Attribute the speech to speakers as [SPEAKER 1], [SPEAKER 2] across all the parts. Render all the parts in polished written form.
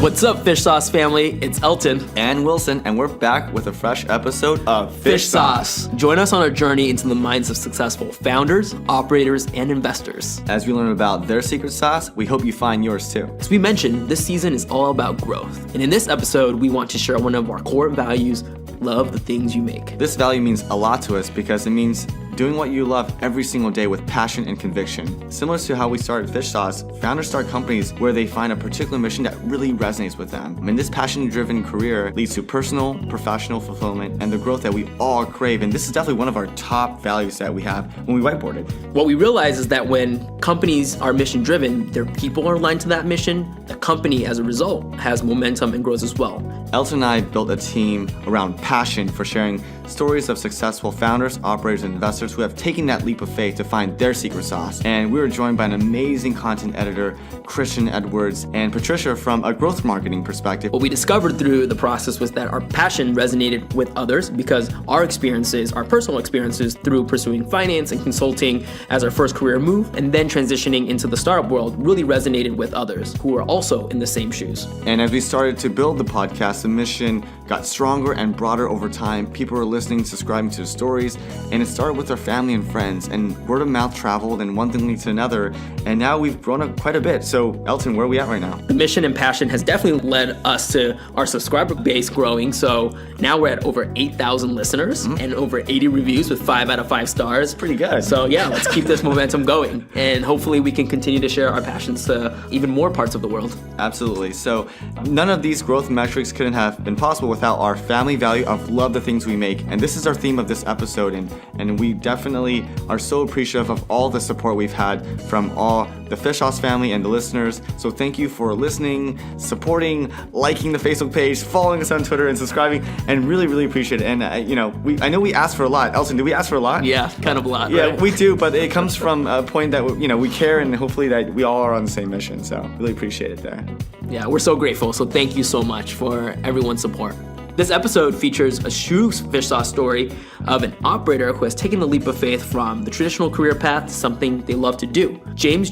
[SPEAKER 1] What's up, Fish Sauce family? It's Elton
[SPEAKER 2] and Wilson, and we're back with a fresh episode of
[SPEAKER 1] Fish Sauce. Join us on our journey into the minds of successful founders, operators, and investors.
[SPEAKER 2] As we learn about their secret sauce, we hope you find yours too.
[SPEAKER 1] As we mentioned, this season is all about growth. And in this episode, we want to share one of our core values: love the things you make.
[SPEAKER 2] This value means a lot to us because it means doing what you love every single day with passion and conviction. Similar to how we started Fish Sauce, founders start companies where they find a particular mission that really resonates with them. I mean, this passion-driven career leads to personal, professional fulfillment and the growth that we all crave. And this is definitely one of our top values that we have when we whiteboarded.
[SPEAKER 1] What we realize is that when companies are mission-driven, their people are aligned to that mission. The company, as a result, has momentum and grows as well.
[SPEAKER 2] Elton and I built a team around passion for sharing stories of successful founders, operators, and investors who have taken that leap of faith to find their secret sauce. And we were joined by an amazing content editor, Christian Edwards, and Patricia from a growth marketing perspective.
[SPEAKER 1] What we discovered through the process was that our passion resonated with others because our experiences, our personal experiences through pursuing finance and consulting as our first career move, and then transitioning into the startup world really resonated with others who were also in the same shoes.
[SPEAKER 2] And as we started to build the podcast, the mission got stronger and broader over time. People were listening, subscribing to the stories, and it started with our family and friends, and word of mouth traveled, and one thing leads to another, and now we've grown up quite a bit. So Elton, where are we at right now?
[SPEAKER 1] The mission and passion has definitely led us to our subscriber base growing, so now we're at over 8,000 listeners and over 80 reviews with 5 out of 5 stars.
[SPEAKER 2] Pretty good.
[SPEAKER 1] So yeah, let's keep this momentum going, and hopefully we can continue to share our passions to even more parts of the world.
[SPEAKER 2] Absolutely. So none of these growth metrics couldn't have been possible without our family value of love the things we make. And this is our theme of this episode. And we definitely are so appreciative of all the support we've had from all the Fish Sauce family and the listeners. So thank you for listening, supporting, liking the Facebook page, following us on Twitter, and subscribing, and really, really appreciate it. And I know we asked for a lot. Elton, do we ask for a lot?
[SPEAKER 1] Yeah, kind of a lot.
[SPEAKER 2] Yeah,
[SPEAKER 1] right?
[SPEAKER 2] We do, but it comes from a point that we care, and hopefully that we all are on the same mission. So really appreciate it there.
[SPEAKER 1] Yeah, we're so grateful. So thank you so much for everyone's support. This episode features a true Fish Sauce story of an operator who has taken the leap of faith from the traditional career path to something they love to do. Joun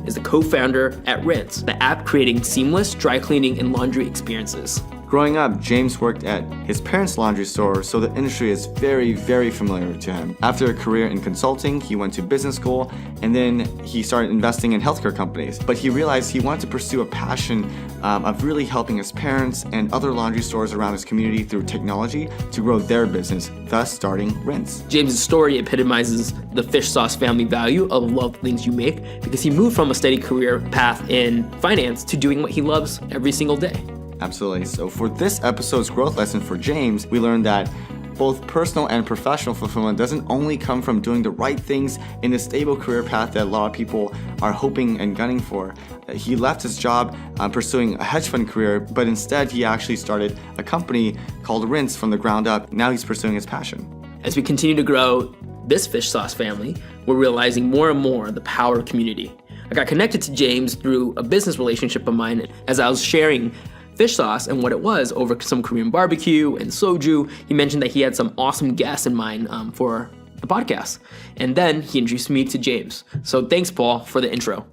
[SPEAKER 1] is the co-founder at Rinse, the app creating seamless dry cleaning and laundry experiences.
[SPEAKER 2] Growing up, James worked at his parents' laundry store, so the industry is very, very familiar to him. After a career in consulting, he went to business school, and then he started investing in healthcare companies. But he realized he wanted to pursue a passion of really helping his parents and other laundry stores around his community through technology to grow their business, thus starting Rinse.
[SPEAKER 1] James's story epitomizes the Fish Sauce family value of love the things you make because he moved from a steady career path in finance to doing what he loves every single day.
[SPEAKER 2] Absolutely. So for this episode's growth lesson for James, we learned that both personal and professional fulfillment doesn't only come from doing the right things in a stable career path that a lot of people are hoping and gunning for. He left his job pursuing a hedge fund career, but instead he actually started a company called Rinse from the ground up. Now he's pursuing his passion. As
[SPEAKER 1] we continue to grow this Fish Sauce family, we're realizing more and more the power of community. I got connected to James through a business relationship of mine as I was sharing Fish Sauce and what it was over some Korean barbecue and soju. He mentioned that he had some awesome guests in mind for the podcast. And then he introduced me to James. So thanks, Paul, for the intro.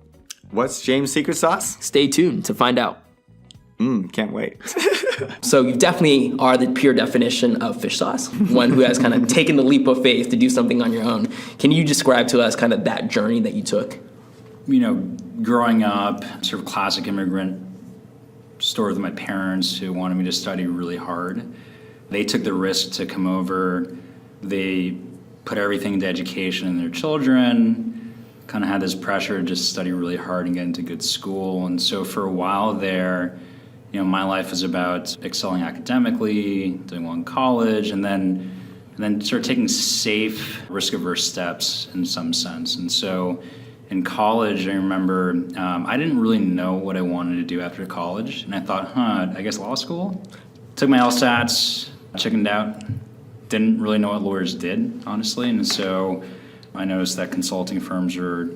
[SPEAKER 2] What's James' secret sauce?
[SPEAKER 1] Stay tuned to find out.
[SPEAKER 2] Can't wait.
[SPEAKER 1] So you definitely are the pure definition of Fish Sauce, one who has kind of taken the leap of faith to do something on your own. Can you describe to us kind of that journey that you took?
[SPEAKER 3] Growing up, sort of classic immigrant story with my parents who wanted me to study really hard. They took the risk to come over. They put everything into education in their children, kind of had this pressure to just study really hard and get into good school. And so for a while there, my life was about excelling academically, doing well in college, and then sort of taking safe, risk-averse steps in some sense. And so in college, I remember I didn't really know what I wanted to do after college, and I thought, I guess law school? Took my LSATs, chickened out, didn't really know what lawyers did, honestly, and so I noticed that consulting firms were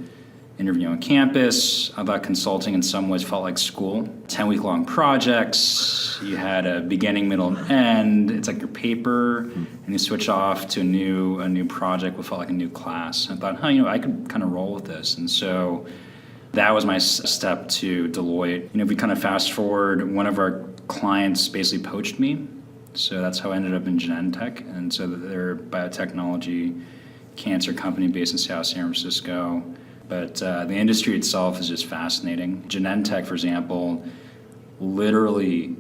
[SPEAKER 3] interviewing on campus. I thought consulting in some ways felt like school. 10-week-long projects, you had a beginning, middle, and end. It's like your paper, and you switch off to a new project what felt like a new class. I thought, I could kind of roll with this. And so That was my step to Deloitte. If we kind of fast forward, one of our clients basically poached me. So that's how I ended up in Genentech. And so they're a biotechnology cancer company based in South San Francisco. But the industry itself is just fascinating. Genentech, for example, literally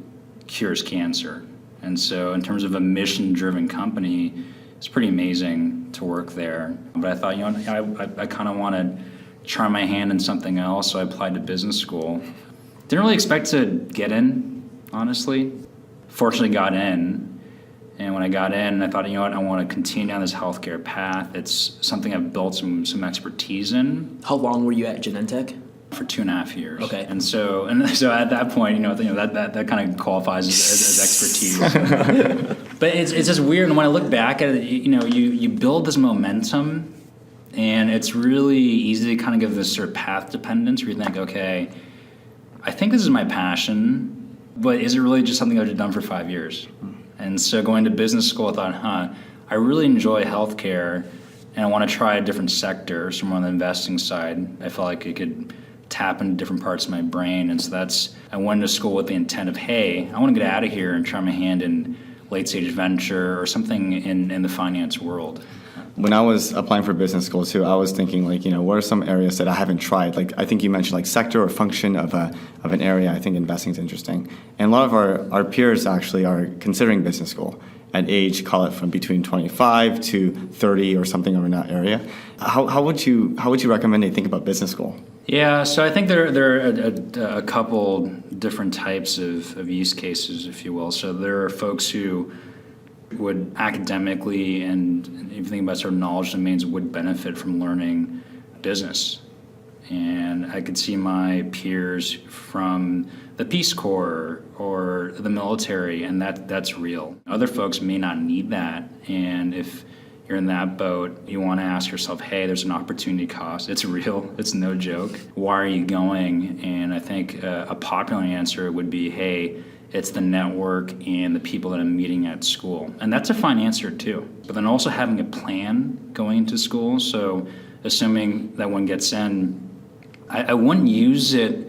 [SPEAKER 3] cures cancer. And so in terms of a mission-driven company, it's pretty amazing to work there. But I thought, I kind of want to try my hand in something else, so I applied to business school. Didn't really expect to get in, honestly. Fortunately got in. And when I got in, I thought, I want to continue down this healthcare path. It's something I've built some expertise in.
[SPEAKER 1] How long were you at Genentech?
[SPEAKER 3] For 2.5 years.
[SPEAKER 1] Okay.
[SPEAKER 3] And so at that point, that kind of qualifies as expertise. But it's just weird. And when I look back at it, you build this momentum, and it's really easy to kind of give this sort of path dependence where you think, okay, I think this is my passion, but is it really just something I've done for 5 years? And so going to business school, I thought, I really enjoy healthcare, and I want to try a different sector. So more on the investing side, I felt like it could tap into different parts of my brain. And so I went to school with the intent of, hey, I want to get out of here and try my hand in late stage venture or something in the finance world.
[SPEAKER 2] When I was applying for business school too, I was thinking what are some areas that I haven't tried? Like I think you mentioned sector or function of an area. I think investing is interesting. And a lot of our peers actually are considering business school at age, call it from between 25 to 30 or something over in that area. How would you recommend they think about business school?
[SPEAKER 3] Yeah, so I think there are a couple different types of use cases, if you will. So there are folks who would academically and if you think about sort of knowledge domains would benefit from learning business. And I could see my peers from the Peace Corps or the military, and that's real. Other folks may not need that, and if you're in that boat, you want to ask yourself, hey, there's an opportunity cost. It's real. It's no joke. Why are you going? And I think a popular answer would be, hey, it's the network and the people that I'm meeting at school. And that's a fine answer too. But then also having a plan going into school. So assuming that one gets in, I wouldn't use it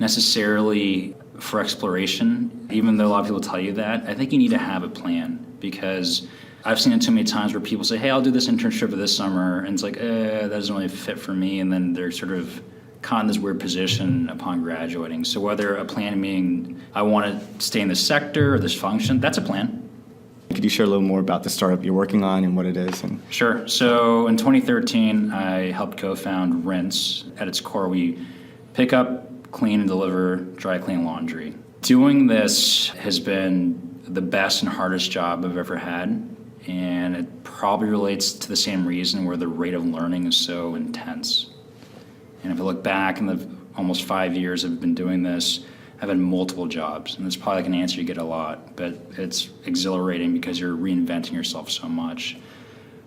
[SPEAKER 3] necessarily for exploration, even though a lot of people tell you that. I think you need to have a plan, because I've seen it too many times where people say, hey, I'll do this internship for this summer, and it's like, that doesn't really fit for me, and then they're sort of caught in this weird position upon graduating. So whether a plan meaning I want to stay in this sector or this function, that's a plan.
[SPEAKER 2] Could you share a little more about the startup you're working on and what it is?
[SPEAKER 3] Sure. So in 2013, I helped co-found Rinse. At its core, we pick up, clean, and deliver dry clean laundry. Doing this has been the best and hardest job I've ever had. And it probably relates to the same reason where the rate of learning is so intense. And if I look back in the almost 5 years I've been doing this, I've had multiple jobs. And it's probably an answer you get a lot, but it's exhilarating because you're reinventing yourself so much.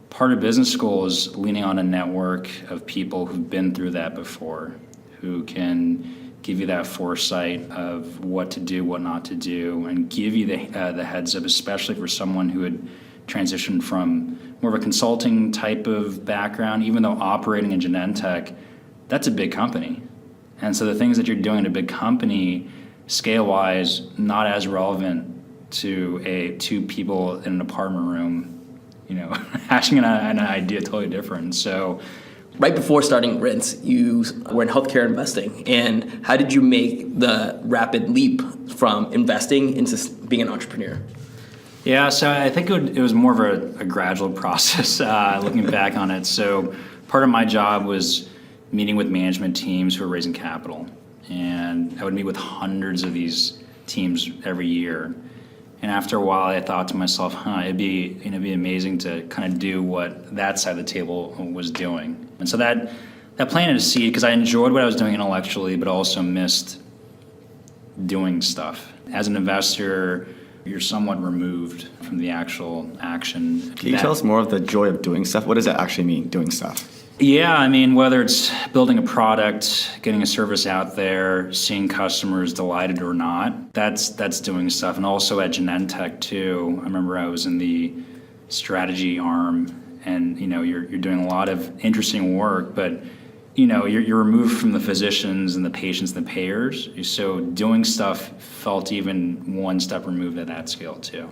[SPEAKER 3] Part of business school is leaning on a network of people who've been through that before, who can give you that foresight of what to do, what not to do, and give you the heads up, especially for someone who had transitioned from more of a consulting type of background, even though operating in Genentech, that's a big company. And so the things that you're doing in a big company, scale-wise, not as relevant to two people in an apartment room, hashing an idea totally different. So
[SPEAKER 1] right before starting Rinse, you were in healthcare investing. And how did you make the rapid leap from investing into being an entrepreneur?
[SPEAKER 3] Yeah, so I think it was more of a gradual process looking back on it. So part of my job was meeting with management teams who were raising capital. And I would meet with hundreds of these teams every year. And after a while, I thought to myself, it'd be amazing to kind of do what that side of the table was doing. And so that planted a seed because I enjoyed what I was doing intellectually, but also missed doing stuff. As an investor, you're somewhat removed from the actual action.
[SPEAKER 2] Can you tell us more of the joy of doing stuff? What does that actually mean, doing stuff?
[SPEAKER 3] Yeah, I mean, whether it's building a product, getting a service out there, seeing customers delighted or not, that's doing stuff. And also at Genentech too, I remember I was in the strategy arm, and you're doing a lot of interesting work, but you're removed from the physicians and the patients and the payers. So doing stuff felt even one step removed at that scale too.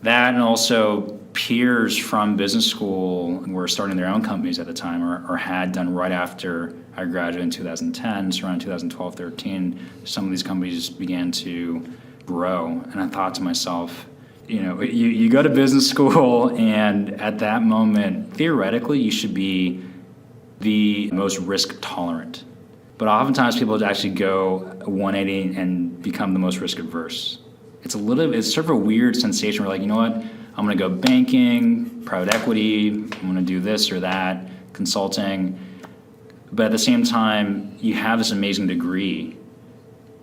[SPEAKER 3] That, and also peers from business school were starting their own companies at the time, or had done right after I graduated in 2010. So around 2012, 13, some of these companies began to grow. And I thought to myself, you go to business school, and at that moment, theoretically, you should be the most risk tolerant. But oftentimes people actually go 180 and become the most risk adverse. It's sort of a weird sensation where, like, you know what, I'm going to go banking, private equity, I'm going to do this or that, consulting. But at the same time, you have this amazing degree.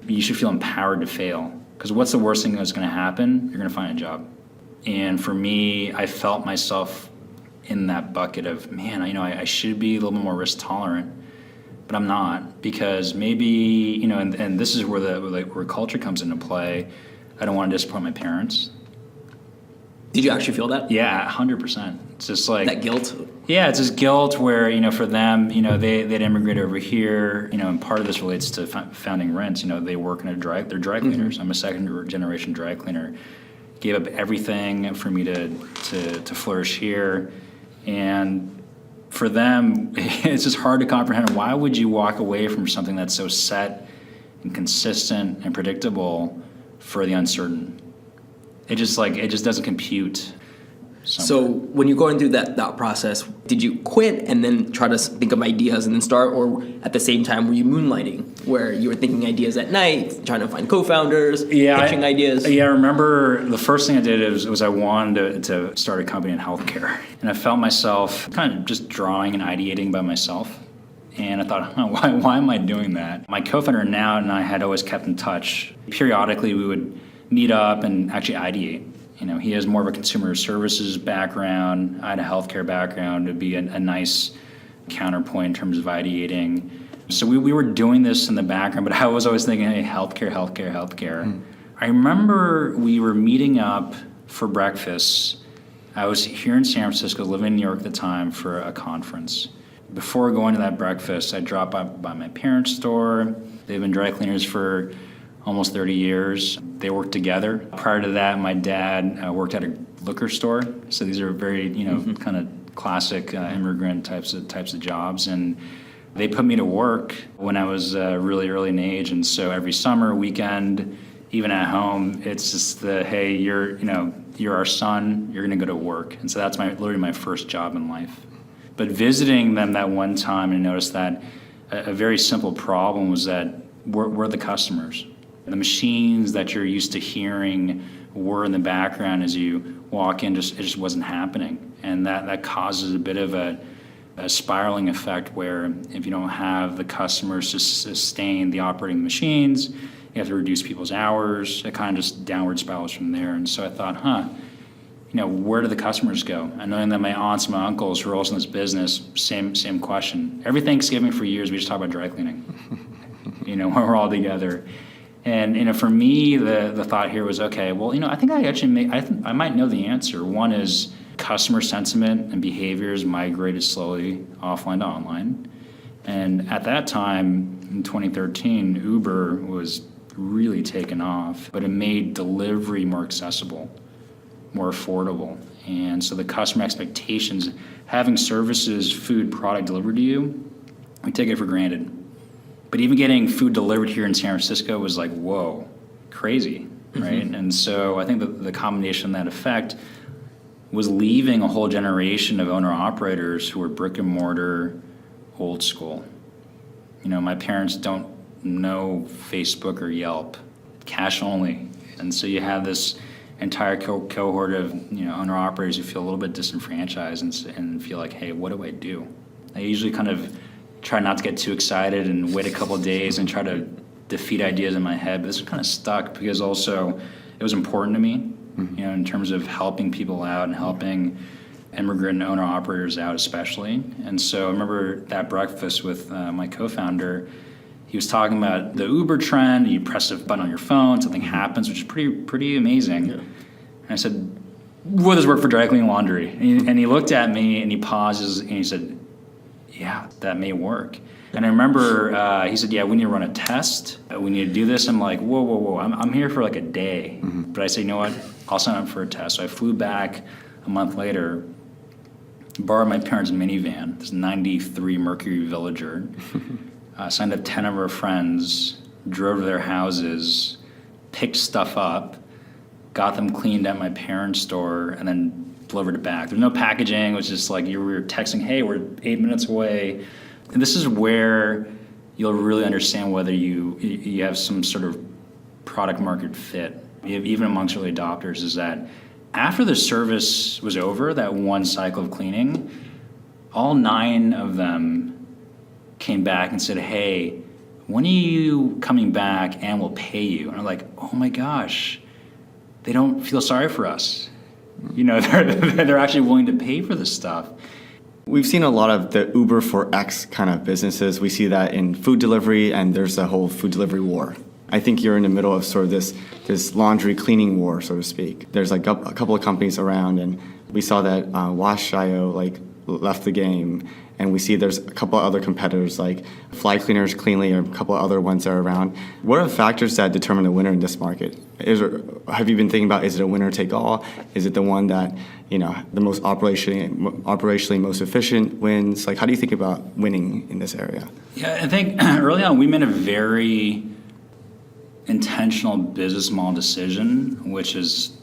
[SPEAKER 3] You should feel empowered to fail. Because what's the worst thing that's going to happen? You're going to find a job. And for me, I felt myself in that bucket of, man, I should be a little bit more risk tolerant, but I'm not, because maybe, and this is where culture comes into play. I don't want to disappoint my parents.
[SPEAKER 1] Did you actually feel that?
[SPEAKER 3] Yeah, 100%. It's just like
[SPEAKER 1] that guilt.
[SPEAKER 3] Yeah, it's this guilt where, for them, they'd immigrate over here, and part of this relates to founding Rents. They work in they're dry cleaners. I'm a second generation dry cleaner. Gave up everything for me to flourish here. And for them, it's just hard to comprehend. Why would you walk away from something that's so set and consistent and predictable for the uncertain? It just doesn't compute.
[SPEAKER 1] So when you're going through that thought process, did you quit and then try to think of ideas and then start, or at the same time were you moonlighting, where you were thinking ideas at night, trying to find co-founders, pitching ideas?
[SPEAKER 3] Yeah, I remember the first thing I did was I wanted to start a company in healthcare, and I felt myself kind of just drawing and ideating by myself. And I thought, why am I doing that? My co-founder now and I had always kept in touch. Periodically, we would meet up and actually ideate. He has more of a consumer services background. I had a healthcare background. It would be a nice counterpoint in terms of ideating. So we were doing this in the background, but I was always thinking, hey, healthcare. I remember we were meeting up for breakfast. I was here in San Francisco, living in New York at the time, for a conference. Before going to that breakfast, I dropped by my parents' store. They've been dry cleaners for almost 30 years. They worked together. Prior to that, my dad worked at a liquor store. So these are very, kind of classic immigrant types of jobs. And they put me to work when I was really early in age. And so every summer, weekend, even at home, it's just hey, you're our son, you're gonna go to work. And so that's literally my first job in life. But visiting them that one time, and noticed that a very simple problem was that we're the customers. The machines that you're used to hearing were in the background as you walk in, it just wasn't happening. And that causes a bit of a spiraling effect where if you don't have the customers to sustain the operating machines, you have to reduce people's hours. It kind of just downward spirals from there. And so I thought, where do the customers go? And knowing that my aunts and my uncles who are also in this business, same question. Every Thanksgiving for years, we just talk about dry cleaning. When we're all together. And for me, the thought here was, okay, well, I think I might know the answer. One is customer sentiment and behaviors migrated slowly offline to online. And at that time, in 2013, Uber was really taken off, but it made delivery more accessible, more affordable. And so the customer expectations, having services, food, product delivered to you, we take it for granted. But even getting food delivered here in San Francisco was like, whoa, crazy, right? Mm-hmm. And so I think the combination of that effect was leaving a whole generation of owner-operators who were brick and mortar, old school. My parents don't know Facebook or Yelp, cash only. And so you have this entire cohort of owner-operators who feel a little bit disenfranchised and feel like, hey, what do I do? I usually kind of try not to get too excited and wait a couple of days and try to defeat ideas in my head. But this was kind of stuck because also it was important to me, in terms of helping people out and helping immigrant owner-operators out especially. And so I remember that breakfast with my co-founder. He was talking about the Uber trend. You press a button on your phone, something happens, which is pretty amazing. Yeah. And I said, will this work for dry cleaning laundry? And he looked at me and he pauses and he said, yeah, that may work. And I remember he said, yeah, we need to run a test. We need to do this. I'm like, whoa. I'm here for like a day. But I said, you know what? I'll sign up for a test. So I flew back a month later, borrowed my parents' minivan, this 93 Mercury Villager, signed up 10 of our friends, drove to their houses, picked stuff up, got them cleaned at my parents' store, and then delivered it back. There's no packaging. It was just like you were texting, hey, we're 8 minutes away. And this is where you'll really understand whether you have some sort of product market fit, even amongst early adopters, is that after the service was over, that one cycle of cleaning, all 9 of them came back and said, hey, when are you coming back and we'll pay you? And I'm like, oh my gosh, they don't feel sorry for us. You know, they're actually willing to pay for this stuff.
[SPEAKER 2] We've seen a lot of the Uber for X kind of businesses. We see that in food delivery, and there's a whole food delivery war. I think you're in the middle of sort of this laundry cleaning war, so to speak. There's like a couple of companies around, and we saw that Wash.io left the game, and we see there's a couple of other competitors like Fly Cleaners, Cleanly, or a couple of other ones that are around. What are the factors that determine the winner in this market? Have you been thinking about, is it a winner take all? Is it the one that, you know, the most operationally most efficient wins? Like, how do you think about winning in this area?
[SPEAKER 3] Yeah, I think early on we made a very intentional business model decision, which has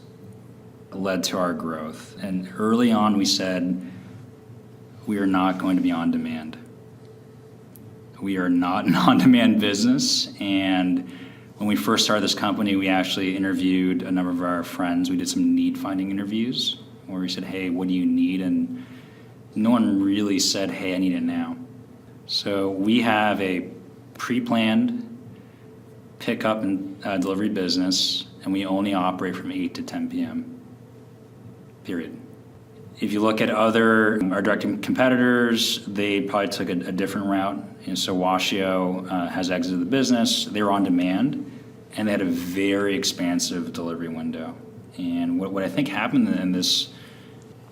[SPEAKER 3] led to our growth. And early on we said, we are not going to be on demand. We are not an on-demand business. And when we first started this company, we actually interviewed a number of our friends. We did some need-finding interviews where we said, hey, what do you need? And no one really said, hey, I need it now. So we have a pre-planned pickup and delivery business, and we only operate from 8 to 10 p.m., period. If you look at our direct competitors, they probably took a different route. And so Washio has exited the business. They were on demand, and they had a very expansive delivery window. And what I think happened in this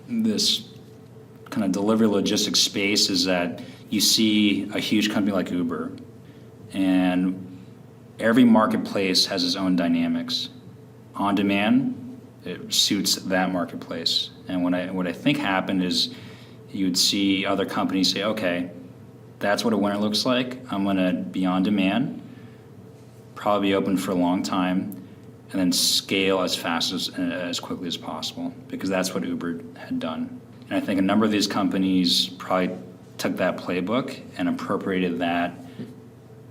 [SPEAKER 3] kind of delivery logistics space is that you see a huge company like Uber, and every marketplace has its own dynamics. On demand, it suits that marketplace. And what I think happened is you would see other companies say, okay, that's what a winner looks like. I'm going to be on demand, probably be open for a long time, and then scale as fast as quickly as possible, because that's what Uber had done. And I think a number of these companies probably took that playbook and appropriated that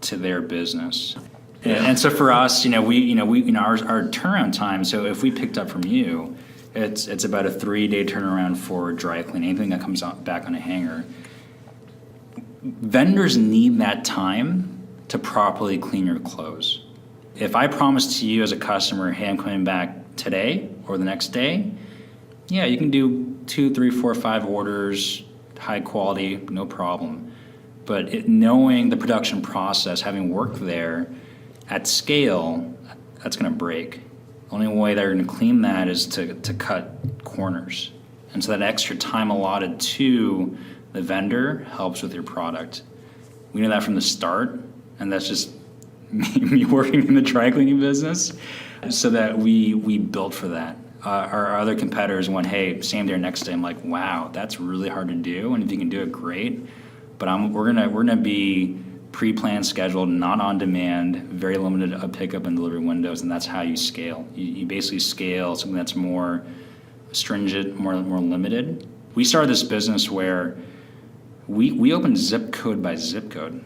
[SPEAKER 3] to their business. Yeah. And so for us, our turnaround time. So if we picked up from you, it's about a 3-day turnaround for dry cleaning, anything that comes back on a hanger. Vendors need that time to properly clean your clothes. If I promise to you as a customer, hey, I'm coming back today or the next day, yeah, you can do 2, 3, 4, 5 orders, high quality, no problem. But knowing the production process, having worked there at scale, that's going to break. The only way they're going to clean that is to cut corners. And so that extra time allotted to the vendor helps with your product. We knew that from the start, and that's just me working in the dry cleaning business, so that we built for that. Our other competitors went, hey, same day or next day. I'm like, wow, that's really hard to do, and if you can do it, great. But we're gonna be pre-planned, scheduled, not on demand, very limited pickup and delivery windows, and that's how you scale. You basically scale something that's more stringent, more limited. We started this business where we opened zip code by zip code.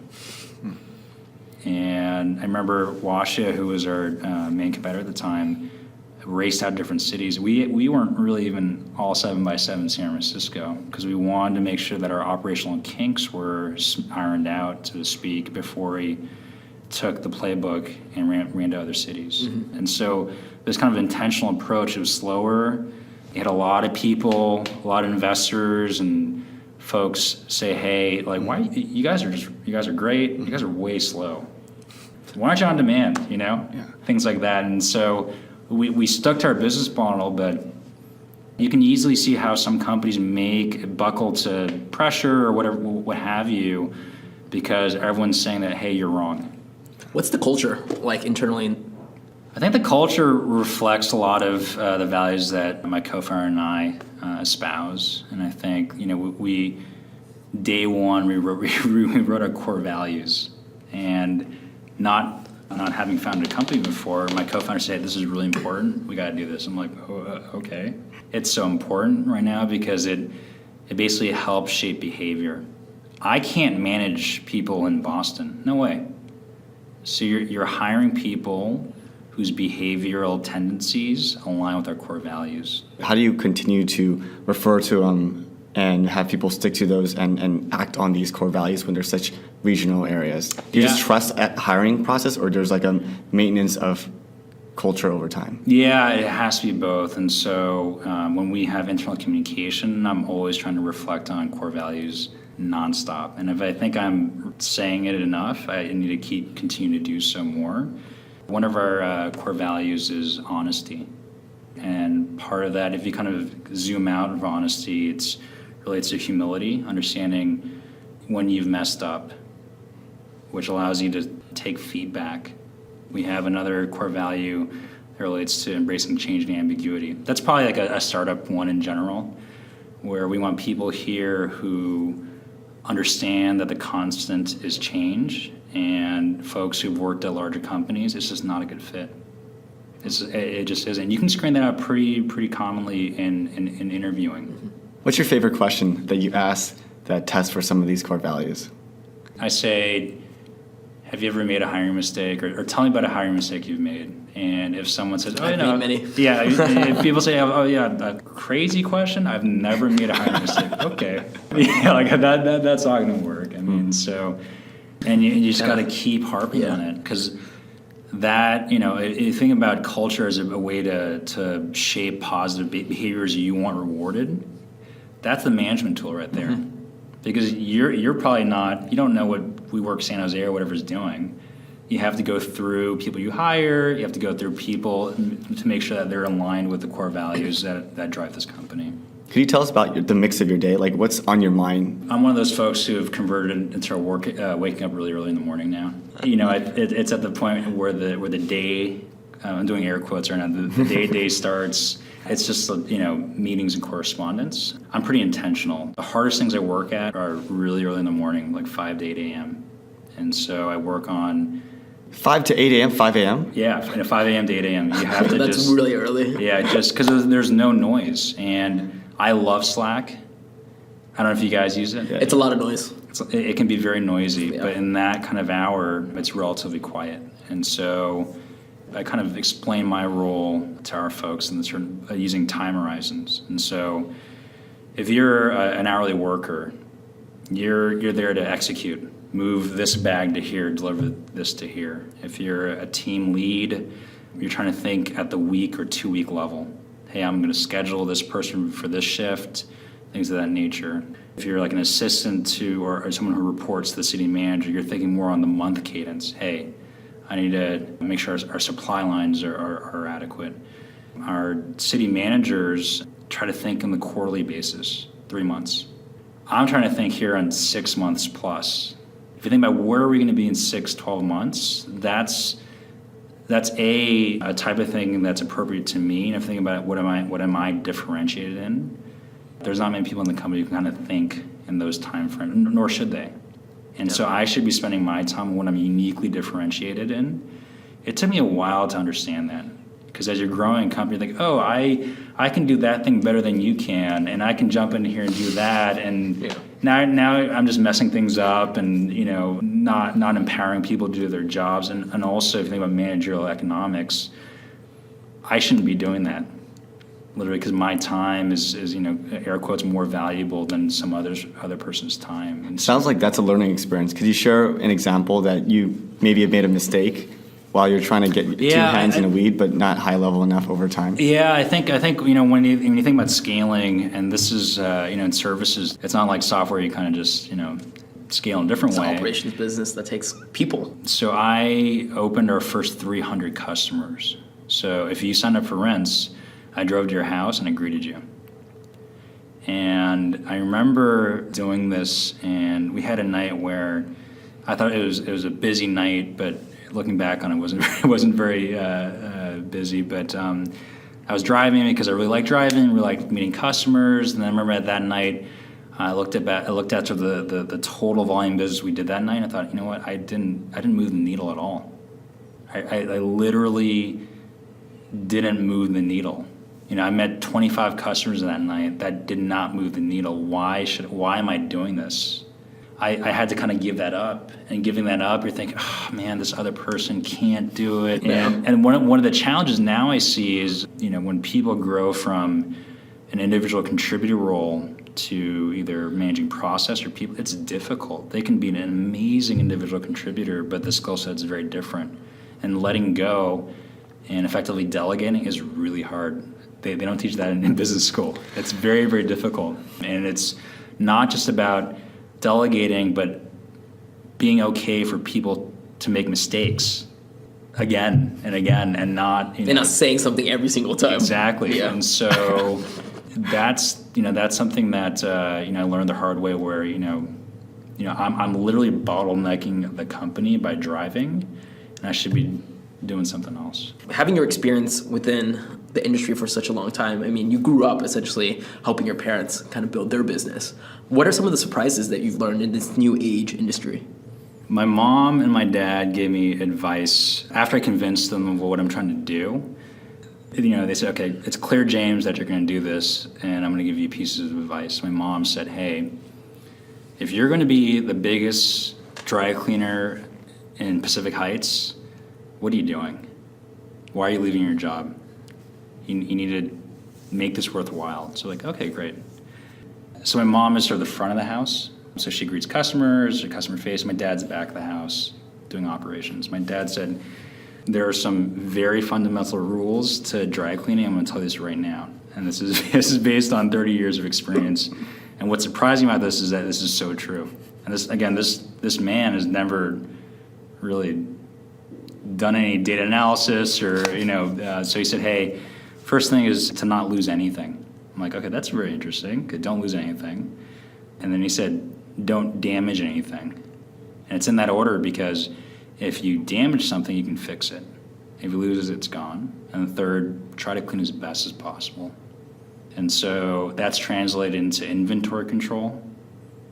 [SPEAKER 3] And I remember Washa, who was our main competitor at the time, raced out different cities. We weren't really even all 7x7 in San Francisco, because we wanted to make sure that our operational kinks were ironed out, so to speak, before we took the playbook and ran to other cities. Mm-hmm. And so this kind of intentional approach, it was slower. You had a lot of people, a lot of investors and folks say, hey, like, why you guys are great, you guys are way slow. Why aren't you on demand, Yeah. Things like that. And so we stuck to our business model, but you can easily see how some companies buckle to pressure or whatever, what have you, because everyone's saying that, hey, you're wrong.
[SPEAKER 1] What's the culture like internally?
[SPEAKER 3] I think the culture reflects a lot of the values that my co-founder and I espouse. And I think, we day one, we wrote our core values. And not having founded a company before, my co-founder said, this is really important. We got to do this. I'm like, okay. It's so important right now because it basically helps shape behavior. I can't manage people in Boston. No way. So you're hiring people whose behavioral tendencies align with our core values.
[SPEAKER 2] How do you continue to refer to them and have people stick to those and act on these core values when there's such regional areas? Do you just trust at hiring process, or there's like a maintenance of culture over time?
[SPEAKER 3] Yeah, it has to be both. And so when we have internal communication, I'm always trying to reflect on core values nonstop. And if I think I'm saying it enough, I need to continue to do so more. One of our core values is honesty. And part of that, if you kind of zoom out of honesty, it relates to humility, understanding when you've messed up, which allows you to take feedback. We have another core value that relates to embracing change and ambiguity. That's probably like a startup one in general, where we want people here who understand that the constant is change, and folks who've worked at larger companies, it's just not a good fit. It just isn't. You can screen that out pretty commonly in interviewing.
[SPEAKER 2] What's your favorite question that you ask that tests for some of these core values?
[SPEAKER 3] I say, have you ever made a hiring mistake? Or tell me about a hiring mistake you've made. And if someone says,
[SPEAKER 1] I've made many.
[SPEAKER 3] Yeah, if people say, a crazy question, I've never made a hiring mistake. Okay. Yeah, like that's not going to work. I mean, so, and you just got to keep harping on it, because that, if you think about culture as a way to shape positive behaviors you want rewarded, that's the management tool right there. Mm-hmm. Because you're probably not, you don't know what WeWork San Jose or whatever's doing. You have to go through people you hire, you have to go through people to make sure that they're aligned with the core values that drive this company.
[SPEAKER 2] Could you tell us about the mix of your day? Like, what's on your mind?
[SPEAKER 3] I'm one of those folks who have converted into waking up really early in the morning now. It's at the point where the day, I'm doing air quotes right now, the day starts. It's just, meetings and correspondence. I'm pretty intentional. The hardest things I work at are really early in the morning, like 5 to 8 a.m. And so I work on
[SPEAKER 2] 5 to 8 a.m., 5 a.m.?
[SPEAKER 3] Yeah, 5 a.m. to 8 a.m. You have to
[SPEAKER 1] That's really early.
[SPEAKER 3] Yeah, just because there's no noise. And I love Slack. I don't know if you guys use it.
[SPEAKER 1] Yeah. It's a lot of noise.
[SPEAKER 3] It can be very noisy, but in that kind of hour, it's relatively quiet. And so I kind of explain my role to our folks in using time horizons. And so if you're an hourly worker, you're there to execute. Move this bag to here, deliver this to here. If you're a team lead, you're trying to think at the week or 2 week level. Hey, I'm going to schedule this person for this shift, things of that nature. If you're like an assistant to or someone who reports to the city manager, you're thinking more on the month cadence. Hey, I need to make sure our supply lines are adequate. Our city managers try to think on the quarterly basis, 3 months. I'm trying to think here on 6 months plus. If you think about where are we going to be in 6-12 months, that's a type of thing that's appropriate to me. And if you think about what am I differentiated in, there's not many people in the company who can kind of think in those time frames, nor should they. And so I should be spending my time on what I'm uniquely differentiated in. It took me a while to understand that. Because as you're growing a company, you're like, I can do that thing better than you can, and I can jump in here and do that. And now I'm just messing things up and, not empowering people to do their jobs. And also, if you think about managerial economics, I shouldn't be doing that. Literally, because my time is air quotes, more valuable than some other person's time. And
[SPEAKER 2] sounds like that's a learning experience. Could you share an example that you maybe have made a mistake while you're trying to get two hands in a weed, but not high level enough over time?
[SPEAKER 3] Yeah, I think when you think about scaling, and this is in services, it's not like software. You kind of just scale in a different way.
[SPEAKER 1] It's an operations business that takes people.
[SPEAKER 3] So I opened our first 300 customers. So if you signed up for rents, I drove to your house and I greeted you. And I remember doing this, and we had a night where I thought it was a busy night, but looking back on it, it wasn't very busy. But I was driving because I really like driving, really like meeting customers. And then I remember that night, I looked at the total volume business we did that night. And I thought, you know what, I didn't move the needle at all. I literally didn't move the needle. You know, I met 25 customers that night that did not move the needle. Why am I doing this? I had to kind of give that up. And giving that up, you're thinking, oh man, this other person can't do it. And one of the challenges now I see is, you know, when people grow from an individual contributor role to either managing process or people, it's difficult. They can be an amazing individual contributor, but the skill set is very different. And letting go and effectively delegating is really hard. They don't teach that in business school. It's very, very difficult. And it's not just about delegating, but being okay for people to make mistakes again and again and not,
[SPEAKER 1] and not saying something every single time.
[SPEAKER 3] Exactly.
[SPEAKER 1] Yeah.
[SPEAKER 3] And so that's something that I learned the hard way, where I'm literally bottlenecking the company by driving, and I should be doing something else.
[SPEAKER 1] Having your experience within the industry for such a long time, I mean, you grew up essentially helping your parents kind of build their business. What are some of the surprises that you've learned in this new age industry?
[SPEAKER 3] My mom and my dad gave me advice after I convinced them of what I'm trying to do. You know, they said, okay, it's clear, James, that you're going to do this, and I'm going to give you pieces of advice. My mom said, hey, if you're going to be the biggest dry cleaner in Pacific Heights, what are you doing? Why are you leaving your job? You need to make this worthwhile. So like, okay, great. So my mom is sort of the front of the house. So she greets customers, customer face. My dad's the back of the house doing operations. My dad said, there are some very fundamental rules to dry cleaning. I'm going to tell you this right now. And this is based on 30 years of experience. And what's surprising about this is that this is so true. And this man has never really done any data analysis so he said, hey, first thing is to not lose anything. I'm like, okay, that's very interesting. Okay, don't lose anything. And then he said, don't damage anything. And it's in that order because if you damage something, you can fix it. If you lose it, it's gone. And the third, try to clean as best as possible. And so that's translated into inventory control.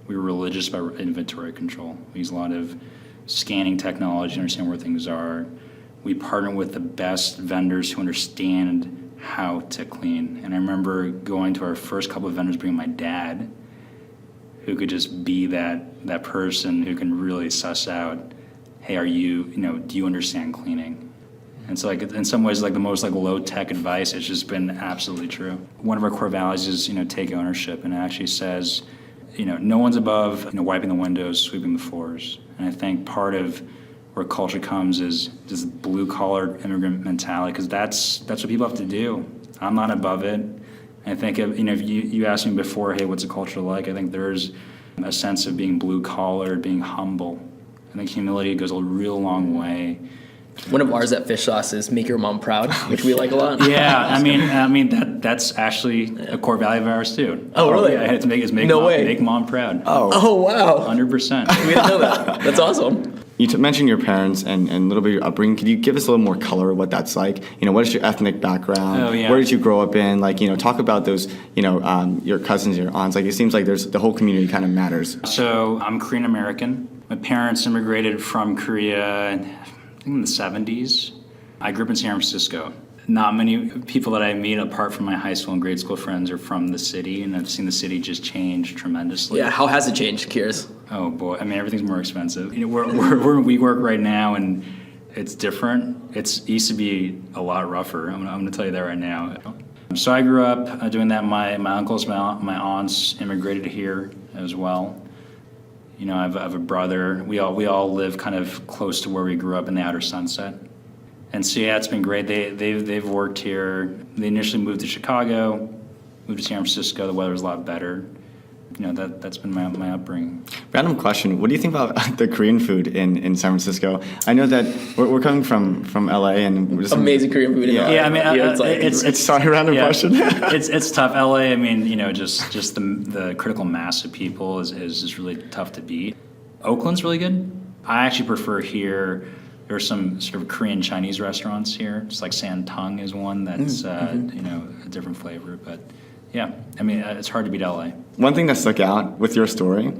[SPEAKER 3] We were religious about inventory control. We use a lot of scanning technology to understand where things are. We partner with the best vendors who understand how to clean. And I remember going to our first couple of vendors, bringing my dad, who could just be that person who can really suss out, hey, do you understand cleaning? And so like in some ways, like the most like low tech advice, it's just been absolutely true. One of our core values is, take ownership, and it actually says, no one's above, wiping the windows, sweeping the floors. And I think part of where culture comes is this blue-collar immigrant mentality, because that's what people have to do. I'm not above it. I think if you asked me before, hey, what's a culture like? I think there's a sense of being blue-collar, being humble. I think humility goes a real long way.
[SPEAKER 1] One of ours at Fish Sauce is make your mom proud, which we like a lot.
[SPEAKER 3] Yeah, I mean that's actually a core value of ours too.
[SPEAKER 1] Oh, really?
[SPEAKER 3] Yeah, it's make mom proud.
[SPEAKER 1] Oh, wow.
[SPEAKER 3] 100%.
[SPEAKER 1] We didn't know that. That's awesome.
[SPEAKER 2] You mentioned your parents and a little bit of your upbringing. Could you give us a little more color of what that's like? What is your ethnic background?
[SPEAKER 3] Oh, yeah.
[SPEAKER 2] Where did you grow up in? Talk about those, your cousins, your aunts. It seems like the whole community kind of matters.
[SPEAKER 3] So I'm Korean American. My parents immigrated from Korea, I think in the 70s. I grew up in San Francisco. Not many people that I meet, apart from my high school and grade school friends, are from the city, and I've seen the city just change tremendously.
[SPEAKER 1] Yeah, how has it changed, curious?
[SPEAKER 3] Oh boy, everything's more expensive. We're in WeWork right now, and it's different. It used to be a lot rougher. I'm going to tell you that right now. So I grew up doing that. My uncles, my aunts immigrated here as well. I have a brother. We all live kind of close to where we grew up in the Outer Sunset. And so yeah, it's been great. They've worked here. They initially moved to Chicago, moved to San Francisco. The weather was a lot better. That's been my upbringing.
[SPEAKER 2] Random question: what do you think about the Korean food in San Francisco? I know that we're coming from LA and we're just
[SPEAKER 1] amazing Korean food.
[SPEAKER 3] It's
[SPEAKER 2] sorry, random question.
[SPEAKER 3] it's tough. LA. Just the critical mass of people is really tough to beat. Oakland's really good. I actually prefer here. There are some sort of Korean Chinese restaurants here. It's like Santung is one that's a different flavor. But yeah, I mean, it's hard to beat LA.
[SPEAKER 2] One thing that stuck out with your story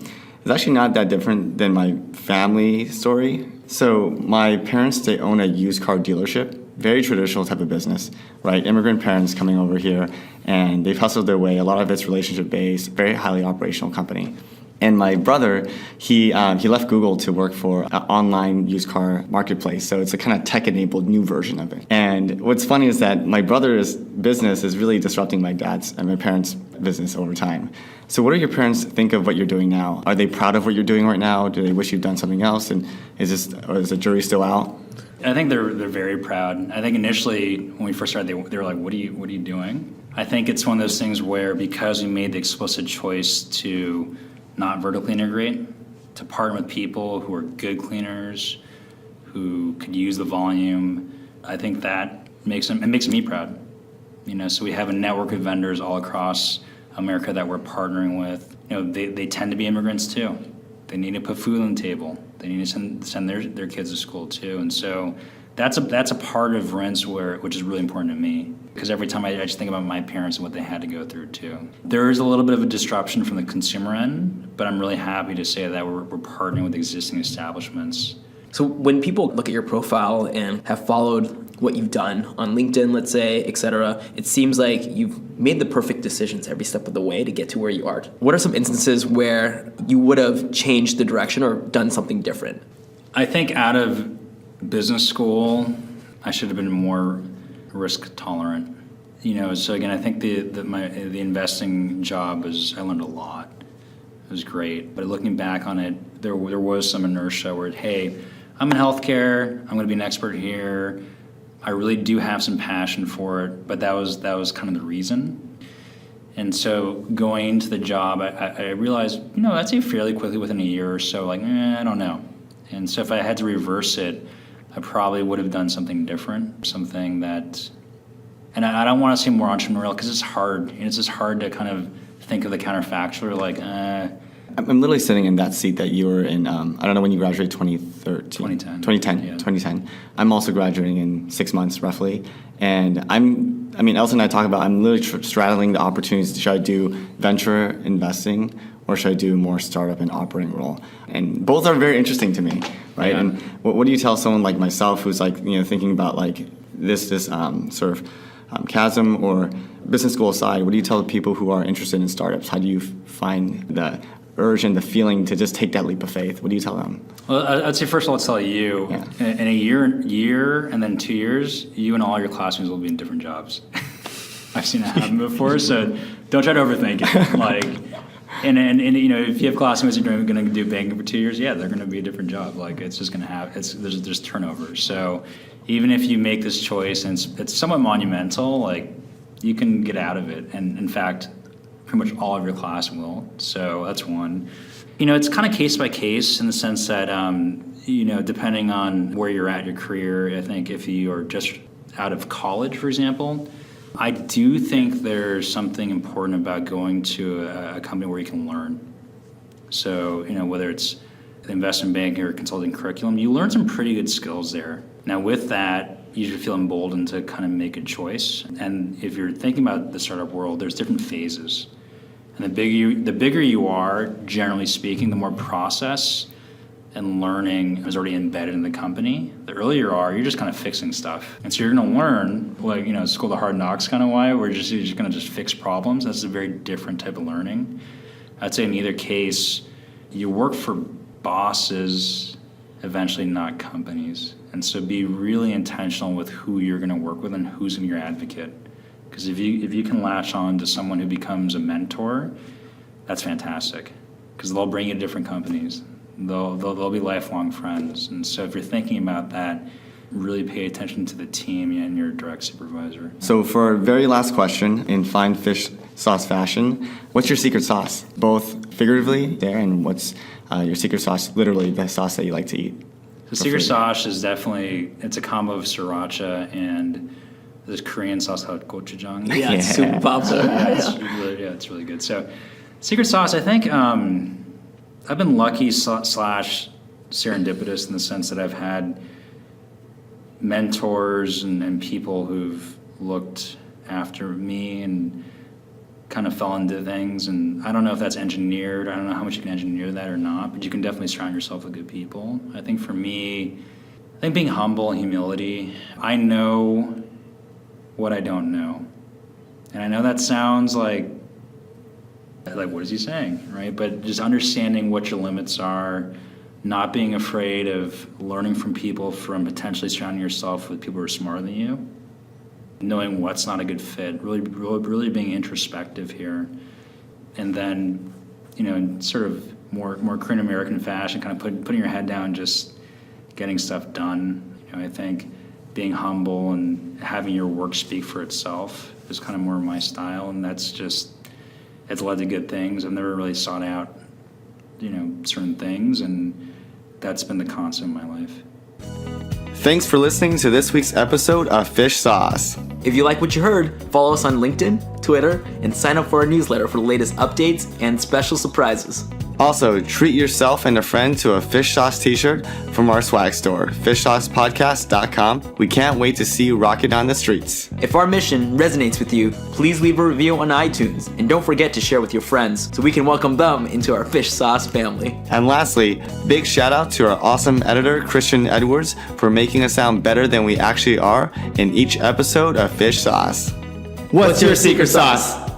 [SPEAKER 2] is actually not that different than my family story. So my parents, they own a used car dealership, very traditional type of business, right? Immigrant parents coming over here, and they've hustled their way. A lot of it's relationship-based, very highly operational company. And my brother, he left Google to work for an online used car marketplace. So it's a kind of tech-enabled new version of it. And what's funny is that my brother's business is really disrupting my dad's and my parents' business over time. So what do your parents think of what you're doing now? Are they proud of what you're doing right now? Do they wish you'd done something else? And is the jury still out?
[SPEAKER 3] I think they're very proud. I think initially when we first started, they were like, "What are you doing?" I think it's one of those things where because we made the explicit choice to not vertically integrate, to partner with people who are good cleaners, who could use the volume, I think that makes me proud. So we have a network of vendors all across America that we're partnering with. They tend to be immigrants too. They need to put food on the table. They need to send their kids to school too. And so that's a part of rents which is really important to me, because every time I just think about my parents and what they had to go through too. There is a little bit of a disruption from the consumer end, but I'm really happy to say that we're partnering with existing establishments.
[SPEAKER 1] So when people look at your profile and have followed what you've done on LinkedIn, let's say, et cetera, it seems like you've made the perfect decisions every step of the way to get to where you are. What are some instances where you would have changed the direction or done something different?
[SPEAKER 3] I think out of business school, I should have been more risk tolerant. So again, I think the investing job I learned a lot. It was great, but looking back on it, there was some inertia where, hey, I'm in healthcare, I'm going to be an expert here. I really do have some passion for it, but that was kind of the reason. And so going into the job, I realized, I'd say fairly quickly within a year or so, I don't know. And so if I had to reverse it, I probably would have done something different, something that, and I don't want to say more entrepreneurial because it's hard. It's just hard to kind of think of the counterfactual,
[SPEAKER 2] I'm literally sitting in that seat that you were in. I don't know when you graduated, 2013?
[SPEAKER 3] 2010.
[SPEAKER 2] Yeah. 2010. I'm also graduating in 6 months, roughly. And Elton and I talk about, I'm literally straddling the opportunities. Should I do venture investing or should I do more startup and operating role? And both are very interesting to me, right?
[SPEAKER 3] Yeah.
[SPEAKER 2] And what do you tell someone like myself who's thinking about this sort of chasm or business school aside, what do you tell people who are interested in startups? How do you find the urge and the feeling to just take that leap of faith? What do you tell them?
[SPEAKER 3] Well, I'd say first of all, I'll tell you, in a year and then 2 years, you and all your classmates will be in different jobs. I've seen that happen before, so don't try to overthink it. And if you have classmates who are going to do banking for 2 years, they're going to be a different job. It's just going to have there's turnover. So even if you make this choice and it's somewhat monumental, you can get out of it. And in fact, pretty much all of your class will. So that's one. It's kind of case by case in the sense that, depending on where you're at in your career, I think if you are just out of college, for example, I do think there's something important about going to a company where you can learn. So, whether it's the investment banking or consulting curriculum, you learn some pretty good skills there. Now, with that, you should feel emboldened to kind of make a choice. And if you're thinking about the startup world, there's different phases. And the bigger you are, generally speaking, the more process and learning is already embedded in the company. The earlier you are, you're just kind of fixing stuff. And so you're going to learn, school of hard knocks kind of way, where you're just going to just fix problems. That's a very different type of learning. I'd say in either case, you work for bosses, eventually not companies. And so be really intentional with who you're going to work with and who's going to be your advocate. Because if you can latch on to someone who becomes a mentor, that's fantastic. Because they'll bring you to different companies. They'll be lifelong friends. And so if you're thinking about that, really pay attention to the team and your direct supervisor.
[SPEAKER 2] So for our very last question, in fine fish sauce fashion, what's your secret sauce? Both figuratively there, and what's your secret sauce, literally the sauce that you like to eat?
[SPEAKER 3] The secret sauce is it's a combo of sriracha and this Korean sauce called gochujang.
[SPEAKER 1] Yeah, it's super popular.
[SPEAKER 3] It's really good. So secret sauce, I think I've been lucky / serendipitous in the sense that I've had mentors and people who've looked after me and kind of fell into things. And I don't know if that's engineered. I don't know how much you can engineer that or not, but you can definitely surround yourself with good people. I think for me, I think being humble and humility, I know what I don't know. And I know that sounds like what is he saying, right? But just understanding what your limits are, not being afraid of learning from people, from potentially surrounding yourself with people who are smarter than you, knowing what's not a good fit, really being introspective here. And then, in sort of more Korean American fashion, kind of putting your head down, just getting stuff done. I think being humble and having your work speak for itself is kind of more my style, and it's led to good things. I've never really sought out, certain things, and that's been the constant in my life.
[SPEAKER 2] Thanks for listening to this week's episode of Fish Sauce.
[SPEAKER 1] If you like what you heard, follow us on LinkedIn, Twitter, and sign up for our newsletter for the latest updates and special surprises.
[SPEAKER 2] Also, treat yourself and a friend to a Fish Sauce t-shirt from our swag store, fishsaucepodcast.com. We can't wait to see you rock it down the streets.
[SPEAKER 1] If our mission resonates with you, please leave a review on iTunes, and don't forget to share with your friends so we can welcome them into our Fish Sauce family.
[SPEAKER 2] And lastly, big shout out to our awesome editor, Christian Edwards, for making us sound better than we actually are in each episode of Fish Sauce.
[SPEAKER 1] What's your secret sauce?